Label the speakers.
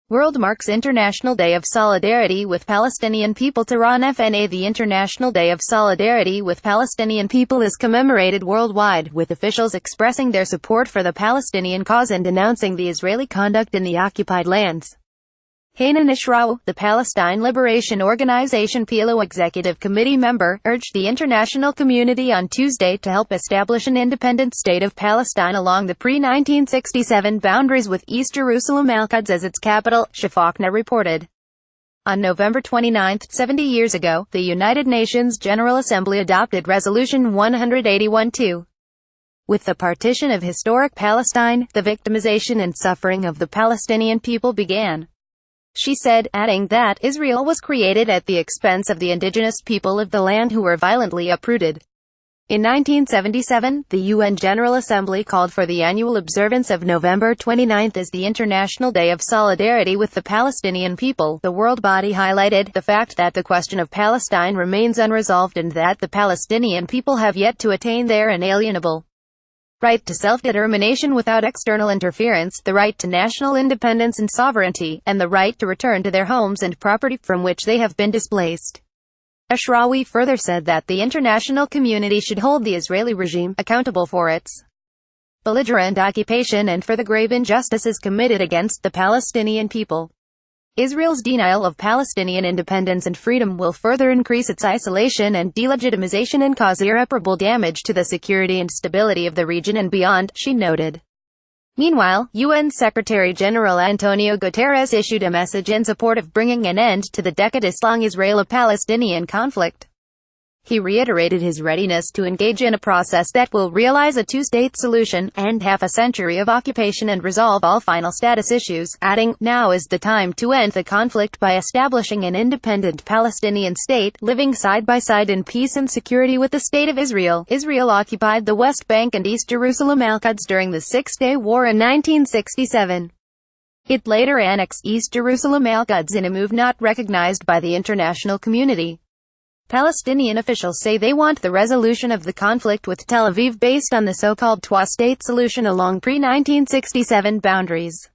Speaker 1: World marks International Day of Solidarity with Palestinian People. Tehran FNA. The International Day of Solidarity with Palestinian People is commemorated worldwide, with officials expressing their support for the Palestinian cause and denouncing the Israeli conduct in the occupied lands. Hanan Ashrawi, the Palestine Liberation Organization PLO Executive Committee member, urged the international community on Tuesday to help establish an independent state of Palestine along the pre-1967 boundaries with East Jerusalem Al-Quds as its capital, Shafakna reported. On November 29, 70 years ago, the United Nations General Assembly adopted Resolution 181-2. With the partition of historic Palestine, the victimization and suffering of the Palestinian people began. She said, adding that Israel was created at the expense of the indigenous people of the land who were violently uprooted. In 1977, the UN General Assembly called for the annual observance of November 29 as the International Day of Solidarity with the Palestinian People. The world body highlighted the fact that the question of Palestine remains unresolved and that the Palestinian people have yet to attain their inalienable right to self-determination without external interference, the right to national independence and sovereignty, and the right to return to their homes and property from which they have been displaced. Ashrawi further said that the international community should hold the Israeli regime accountable for its belligerent occupation and for the grave injustices committed against the Palestinian people. Israel's denial of Palestinian independence and freedom will further increase its isolation and delegitimization and cause irreparable damage to the security and stability of the region and beyond, she noted. Meanwhile, UN Secretary-General Antonio Guterres issued a message in support of bringing an end to the decades-long Israeli-Palestinian conflict. He reiterated his readiness to engage in a process that will realize a two-state solution, end half a century of occupation and resolve all final status issues, adding, "Now is the time to end the conflict by establishing an independent Palestinian state, living side by side in peace and security with the State of Israel." Israel occupied the West Bank and East Jerusalem Al-Quds during the Six-Day War in 1967. It later annexed East Jerusalem Al-Quds in a move not recognized by the international community. Palestinian officials say they want the resolution of the conflict with Tel Aviv based on the so-called two-state solution along pre-1967 boundaries.